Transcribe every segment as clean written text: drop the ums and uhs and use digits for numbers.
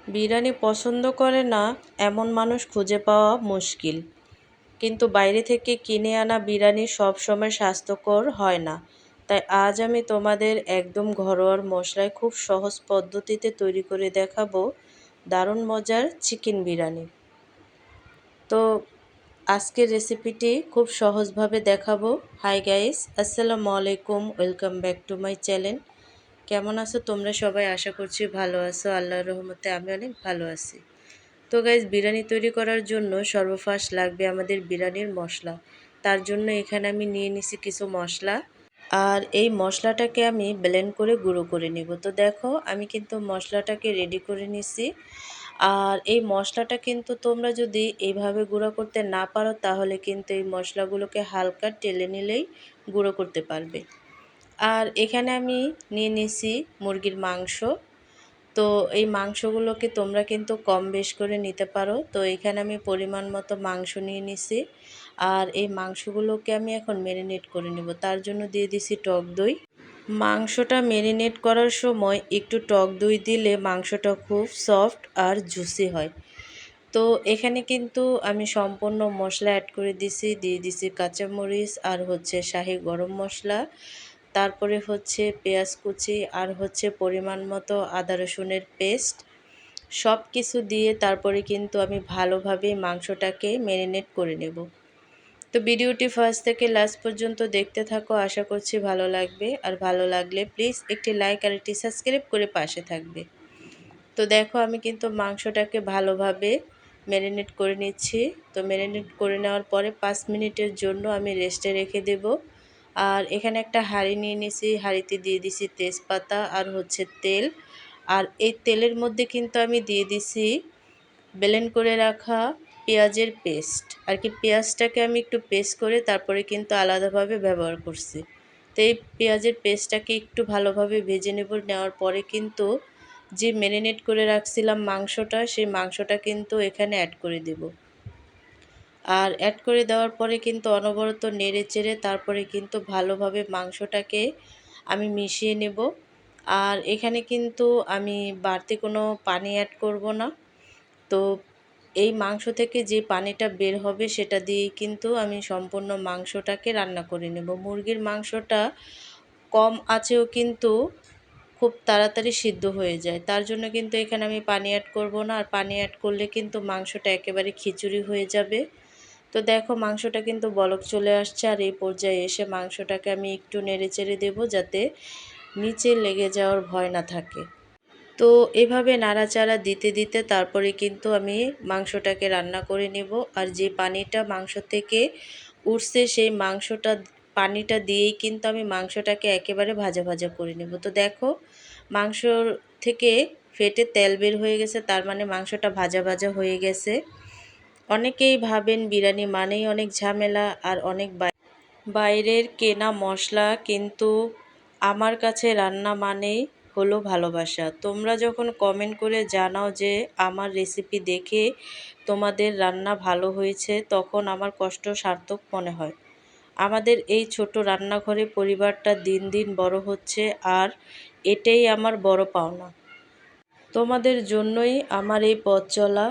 বিরিয়ানি পছন্দ করে না এমন মানুষ খুঁজে পাওয়া মুশকিল। কিন্তু বাইরে থেকে কিনে আনা বিরিয়ানি সবসময় স্বাস্থ্যকর হয় না। তাই আজ আমি তোমাদের একদম ঘরোয়া মশলায় খুব সহজ পদ্ধতিতে তৈরি করে দেখাবো দারুণ মজার চিকেন বিরিয়ানি। তো আজকের রেসিপিটি খুব সহজভাবে দেখাবো। হাই গাইস, আসসালামু আলাইকুম, welcome back to my channel. কেমন আছো তোমরা সবাই? আশা করছি ভালো আছো। আল্লাহর রহমতে আমি অনেক ভালো আছি। তো গাইস, বিরিয়ানি তৈরি করার জন্য সর্বফার্স্ট লাগবে আমাদের বিরিয়ানির মশলা। তার জন্য এখানে আমি নিয়ে নিছি কিছু মশলা, আর এই মশলাটাকে আমি ব্লেন্ড করে গুঁড়ো করে নেব। তো দেখো, আমি কিন্তু মশলাটাকে রেডি করে নিছি। আর এই মশলাটা কিন্তু তোমরা যদি এইভাবে গুঁড়ো করতে না পারো তাহলে কিন্তু এই মশলাগুলোকে হালকা টেলে নিলেই গুঁড়ো করতে পারবে। আর এখানে আমি নিয়ে নিছি মুরগির মাংস। তো এই মাংসগুলোকে তোমরা কিন্তু কম বেশ করে নিতে পারো। তো এখানে আমি পরিমাণ মতো মাংস নিয়ে নিছি। আর এই মাংসগুলোকে আমি এখন ম্যারিনেট করে নেব। তার জন্য দিয়ে দিছি টক দই। মাংসটা ম্যারিনেট করার সময় একটু টক দই দিলে মাংসটা খুব সফট আর জুসি হয়। তো এখানে কিন্তু আমি সম্পূর্ণ মশলা অ্যাড করে দিয়ে দিছি কাঁচামরিচ আর শাহী গরম মশলা, তারপরে পেঁয়াজ কুচি আর পরিমাণ মতো আদা রসুনের পেস্ট, সব কিছু দিয়ে তারপরে কিন্তু আমি ভালোভাবে মাংসটাকে ম্যারিনেট করে নেব। তো ভিডিওটি ফার্স্ট থেকে লাস্ট পর্যন্ত দেখতে থাকো, আশা করছি ভালো লাগবে। আর ভালো লাগলে প্লিজ একটি লাইক আর একটি সাবস্ক্রাইব করে পাশে থাকবে। তো দেখো, আমি কিন্তু মাংসটাকে ভালোভাবে ম্যারিনেট করে নিচ্ছি। তো ম্যারিনেট করে নেওয়ার পরে 5 মিনিটের জন্য আমি রেস্টে রেখে দেব। আর এখানে একটা হাঁড়ি নিয়ে নিয়েছি, হাঁড়িতে দিয়ে দিছি তেজপাতা আর তেল। আর এই তেলের মধ্যে কিন্তু আমি দিয়ে দিছি ব্লেন্ড করে রাখা পেঁয়াজের পেস্ট। আর কি পেঁয়াজটাকে আমি একটু পেস্ট করে তারপরে কিন্তু আলাদাভাবে ব্যবহার করছি। তো এই পেঁয়াজের পেস্টটাকে একটু ভালোভাবে ভেজে নেওয়ার পরে কিন্তু যে ম্যারিনেট করে রাখছিলাম মাংসটা, সেই মাংসটা কিন্তু এখানে অ্যাড করে দেব। আর অ্যাড করে দেওয়ার পরে কিন্তু অনবরত নেড়ে চেড়ে তারপরে কিন্তু ভালোভাবে মাংসটাকে আমি মিশিয়ে নেব। আর এখানে কিন্তু আমি বাড়তি কোনো পানি অ্যাড করব না। তো এই মাংস থেকে যে পানিটা বের হবে সেটা দিয়েই কিন্তু আমি সম্পূর্ণ মাংসটাকে রান্না করে নেব। মুরগির মাংসটা কম আঁচেও কিন্তু খুব তাড়াতাড়ি সিদ্ধ হয়ে যায়। তার জন্য কিন্তু এখানে আমি পানি অ্যাড করব না। আর পানি অ্যাড করলে কিন্তু মাংসটা একেবারে খিচুড়ি হয়ে যাবে। তো দেখো, মাংসটা কিন্তু বলক চলে আসছে। আর এই পর্যায়ে এসে মাংসটাকে আমি একটু নেড়ে চেড়ে দেবো যাতে নিচে লেগে যাওয়ার ভয় না থাকে। তো এভাবে নাড়াচাড়া দিতে দিতে তারপরে কিন্তু আমি মাংসটাকে রান্না করে নেব। আর যে পানিটা মাংস থেকে উঠছে সেই পানিটা দিয়েই কিন্তু আমি মাংসটাকে একেবারে ভাজা ভাজা করে নেব। তো দেখো, মাংসর থেকে ফেটে তেল বের হয়ে গেছে, তার মানে মাংসটা ভাজা ভাজা হয়ে গেছে। অনেকেই ভাবেন বিরিয়ানি মানেই অনেক ঝামেলা আর অনেক বাইরের কেনা মশলা, কিন্তু আমার কাছে রান্না মানেই হলো ভালোবাসা। তোমরা যখন কমেন্ট করে জানাও যে আমার রেসিপি দেখে তোমাদের রান্না ভালো হয়েছে, তখন আমার কষ্ট সার্থক মনে হয়। আমাদের এই ছোট রান্নাঘরে পরিবারটা দিন দিন বড় হচ্ছে, আর এটাই আমার বড় পাওনা। তোমাদের জন্যই আমার এই পথ চলা।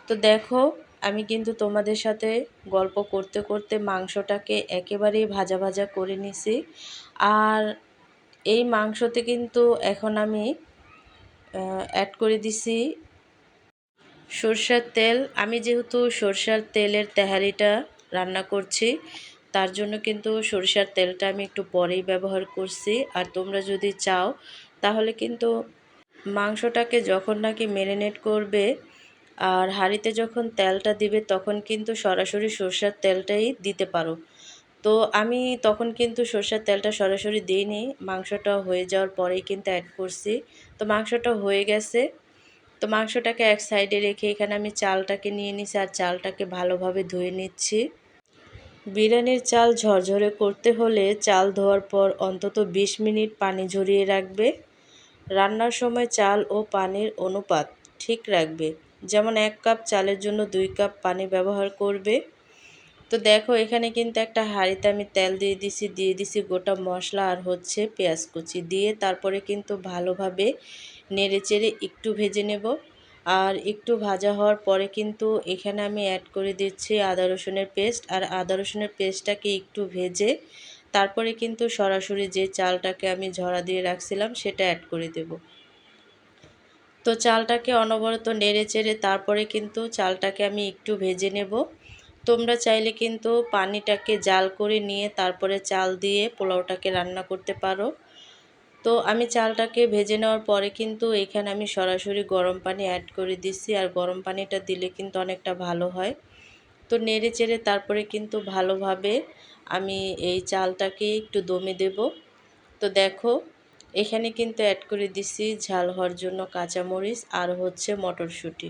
তো দেখো, আমি কিন্তু তোমাদের সাথে গল্প করতে করতে মাংসটাকে একেবারেই ভাজা ভাজা করে নিছি। আর এই মাংসতে কিন্তু এখন আমি অ্যাড করে দিছি সরষের তেল। আমি যেহেতু সরষের তেলের তেহারিটা রান্না করছি, তার জন্য কিন্তু সরিষার তেলটা আমি একটু পরেই ব্যবহার করছি। আর তোমরা যদি চাও তাহলে কিন্তু মাংসটাকে যখন নাকি ম্যারিনেট করবে আর হাঁড়িতে যখন তেলটা দিবে তখন কিন্তু সরাসরি সরষের তেলটাই দিতে পারো। তো আমি তখন কিন্তু সরষের তেলটা সরাসরি দিইনি, মাংসটা হয়ে যাওয়ার পরেই কিন্তু অ্যাড করছি। তো মাংসটা হয়ে গেছে। তো মাংসটাকে এক সাইডে রেখে এখানে আমি চালটাকে নিয়ে নিচ্ছি আর চালটাকে ভালোভাবে ধুয়ে নিচ্ছি। বিরিয়ানির চাল ঝরঝরে করতে হলে চাল ধোয়ার পর অন্তত 20 মিনিট পানি ঝরিয়ে রাখবে। রান্নার সময় চাল ও পানির অনুপাত ঠিক রাখবে, যেমন 1 কাপ চালের জন্য 2 কাপ পানি ব্যবহার করবে। তো দেখো, এখানে কিন্তু একটা হাঁড়িতে আমি তেল দিয়ে দিছি গোটা মশলা আর পেঁয়াজ কুচি দিয়ে তারপরে কিন্তু ভালোভাবে নেড়েচেড়ে একটু ভেজে নেব। আর একটু ভাজা হওয়ার পরে কিন্তু এখানে আমি অ্যাড করে দিচ্ছি আদা রসুনের পেস্ট। আর আদা রসুনের পেস্টটাকে একটু ভেজে তারপরে কিন্তু সরাসরি যে চালটাকে আমি ঝরা দিয়ে রাখছিলাম সেটা অ্যাড করে দেব। তো চালটাকে অনবরত নেড়ে চেড়ে তারপরে কিন্তু চালটাকে আমি একটু ভেজে নেব। তোমরা চাইলে কিন্তু পানিটাকে জাল করে নিয়ে তারপরে চাল দিয়ে পোলাওটাকে রান্না করতে পারো। তো আমি চালটাকে ভেজে নেওয়ার পরে কিন্তু এখানে আমি সরাসরি গরম পানি অ্যাড করে দিচ্ছি। আর গরম পানিটা দিলে কিন্তু অনেকটা ভালো হয়। তো নেড়ে চেড়ে তারপরে কিন্তু ভালোভাবে আমি এই চালটাকে একটু দমে দেব। তো দেখো এখানে কিন্তু অ্যাড করে দিচ্ছি ঝাল হওয়ার জন্য কাঁচামরিচ আর হচ্ছে মটরশুঁটি।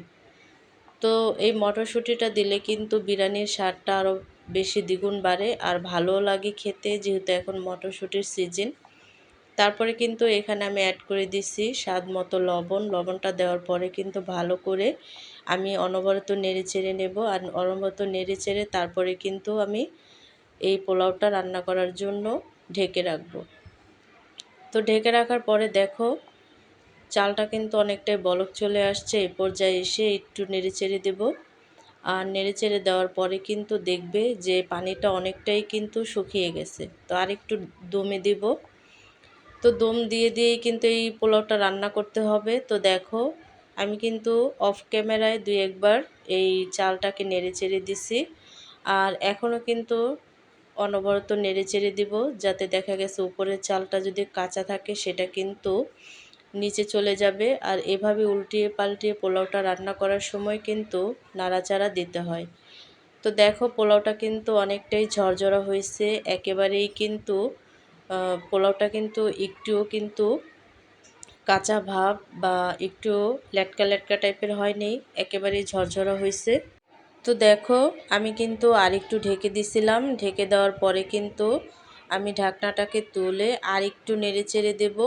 তো এই মটরশুঁটিটা দিলে কিন্তু বিরিয়ানির স্বাদটা আরও বেশি দ্বিগুণ বাড়ে আর ভালোও লাগে খেতে, যেহেতু এখন মটরশুঁটির সিজন। তারপরে কিন্তু এখানে আমি অ্যাড করে দিচ্ছি স্বাদ মতো লবণ। লবণটা দেওয়ার পরে কিন্তু ভালো করে আমি অনবরত নেড়ে চেড়ে নেব। আর অনবরত নেড়ে চেড়ে তারপরে কিন্তু আমি এই পোলাওটা রান্না করার জন্য ঢেকে রাখবো। তো ঢেকে রাখার পরে দেখো চালটা কিন্তু অনেকটাই বলক চলে আসছে। এই পর্যায়ে এসে একটু নেড়ে চেড়ে দেবো। আর নেড়ে চেড়ে দেওয়ার পরে কিন্তু দেখবে যে পানিটা অনেকটাই কিন্তু শুকিয়ে গেছে। তো আর একটু দমে দেব। তো দম দিয়ে দিয়েই কিন্তু এই পোলাওটা রান্না করতে হবে। তো দেখো আমি কিন্তু অফ ক্যামেরায় ২-১ বার এই চালটাকে নেড়ে চেড়ে দিছি। আর এখনও কিন্তু অনবরত নেড়ে চেড়ে দিব, যাতে দেখা গেছে উপরের চালটা যদি কাঁচা থাকে সেটা কিন্তু নিচে চলে যাবে। আর এভাবে উল্টিয়ে পাল্টিয়ে পোলাওটা রান্না করার সময় কিন্তু নাড়াচাড়া দিতে হয়। তো দেখো পোলাওটা কিন্তু অনেকটাই ঝরঝরা হয়েছে, একেবারেই কিন্তু পোলাওটা কিন্তু একটুও কিন্তু কাঁচা ভাব বা একটু লেটকা লেটকা টাইপের হয়নি, একেবারেই ঝরঝরা হয়েছে। তো দেখো আমি কিন্তু আরেকটু ঢেকে দিছিলাম। ঢেকে দেওয়ার পরে কিন্তু আমি ঢাকনাটাকে তুলে আরেকটু নেড়ে চেড়ে দেব।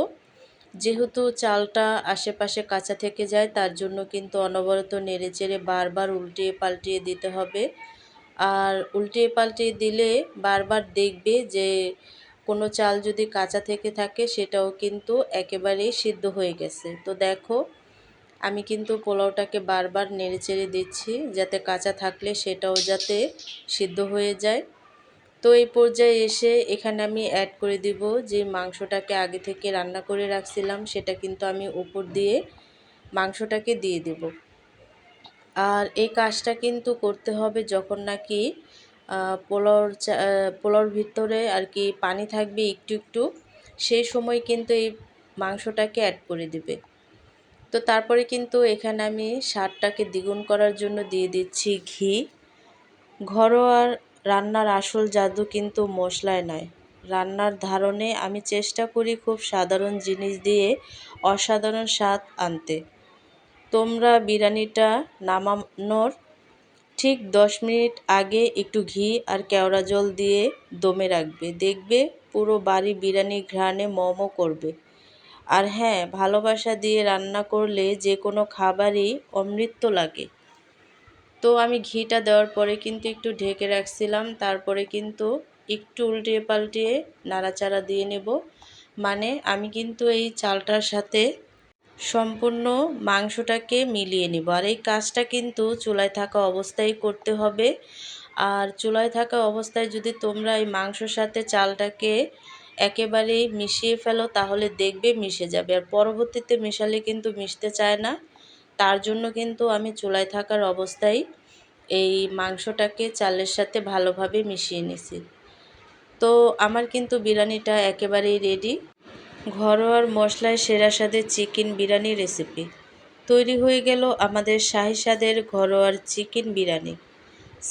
যেহেতু চালটা আশেপাশে কাঁচা থেকে যায় তার জন্য কিন্তু অনবরত নেড়ে চেড়ে বারবার উল্টিয়ে পাল্টিয়ে দিতে হবে। আর উল্টিয়ে পাল্টিয়ে দিলে বারবার দেখবে যে কোনো চাল যদি কাঁচা থেকে থাকে সেটাও কিন্তু একেবারেই সিদ্ধ হয়ে গেছে। তো দেখো আমি কিন্তু পোলাওটাকে বারবার নেড়ে চেড়ে দিচ্ছি যাতে কাঁচা থাকলে সেটাও যাতে সিদ্ধ হয়ে যায়। তো এই পর্যায়ে এসে এখানে আমি অ্যাড করে দিব যে মাংসটাকে আগে থেকে রান্না করে রাখছিলাম, সেটা কিন্তু আমি উপর দিয়ে মাংসটাকে দিয়ে দেব। আর এই কাজটা কিন্তু করতে হবে যখন নাকি পোলাওর ভিতরে আর কি পানি থাকবে একটু একটু, সেই সময় কিন্তু এই মাংসটাকে অ্যাড করে দিবে। তো তারপরে কিন্তু এখানে আমি স্বাদটাকে দ্বিগুণ করার জন্য দিয়ে দিচ্ছি ঘি। ঘরোয়া রান্নার আসল জাদু কিন্তু মশলায় নয়, রান্নার ধারণে। আমি চেষ্টা করি খুব সাধারণ জিনিস দিয়ে অসাধারণ স্বাদ আনতে। তোমরা বিরিয়ানিটা নামানোর ঠিক 10 মিনিট আগে একটু ঘি আর কেওড়া জল দিয়ে দমে রাখবে। দেখবে পুরো বাড়ি বিরিয়ানির ঘ্রাণে ম করবে। আর হ্যাঁ, ভালোবাসা দিয়ে রান্না করলে যে কোনো খাবারই অমৃত লাগে। তো আমি ঘিটা দেওয়ার পরে কিন্তু একটু ঢেকে রাখছিলাম। তারপরে কিন্তু একটু উল্টিয়ে পাল্টিয়ে নাড়াচাড়া দিয়ে নেব। মানে আমি কিন্তু এই চালটার সাথে সম্পূর্ণ মাংসটাকে মিলিয়ে নিব। আর এই কাজটা কিন্তু চুলায় থাকা অবস্থায় করতে হবে। আর চুলায় থাকা অবস্থায় যদি তোমরা এই মাংসর সাথে চালটাকে একেবারেই মিশিয়ে ফেলো তাহলে দেখবে মিশে যাবে। আর পরবর্তীতে মেশালে কিন্তু মিশতে চায় না। তার জন্য কিন্তু আমি চুলায় থাকার অবস্থায় এই মাংসটাকে চালের সাথে ভালোভাবে মিশিয়ে নিছি। তো আমার কিন্তু বিরিয়ানিটা একেবারেই রেডি। ঘরোয়ার মশলায় সেরা স্বাদের চিকেন বিরিয়ানি রেসিপি তৈরি হয়ে গেল। আমাদের শাহী স্বাদের ঘরোয়ার চিকেন বিরিয়ানি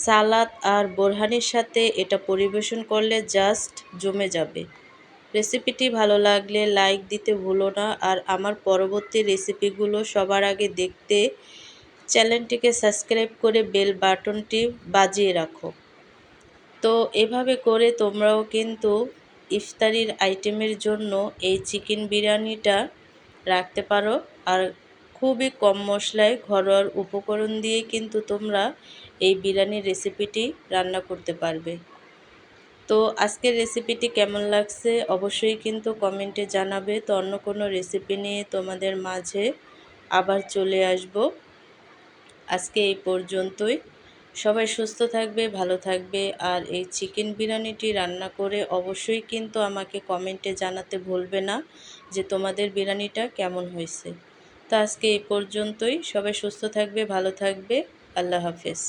সালাদ আর বোরহানির সাথে এটা পরিবেশন করলে জাস্ট জমে যাবে। রেসিপিটি ভালো লাগলে লাইক দিতে ভুলো না। আর আমার পরবর্তী রেসিপিগুলো সবার আগে দেখতে চ্যানেলটিকে সাবস্ক্রাইব করে বেল বাটনটি বাজিয়ে রাখো। তো এভাবে করে তোমরাও কিন্তু ইফতারির আইটেমের জন্য এই চিকেন বিরিয়ানিটা রাখতে পারো। আর খুবই কম মশলায় ঘরোয়া উপকরণ দিয়ে কিন্তু তোমরা এই বিরিয়ানির রেসিপিটি রান্না করতে পারবে। তো আজকের রেসিপিটি কেমন লাগছে অবশ্যই কিন্তু কমেন্টে জানাবে। তো অন্য কোনো রেসিপি নিয়ে তোমাদের মাঝে আবার চলে আসব। আজকে এই পর্যন্তই। সবাই সুস্থ থাকবে, ভালো থাকবে। আর এই চিকেন বিরিয়ানিটি রান্না করে অবশ্যই কিন্তু আমাকে কমেন্টে জানাতে ভুলবে না যে তোমাদের বিরিয়ানিটা কেমন হয়েছে। তো আজকে এই পর্যন্তই। সবাই সুস্থ থাকবে, ভালো থাকবে। আল্লাহ হাফেজ।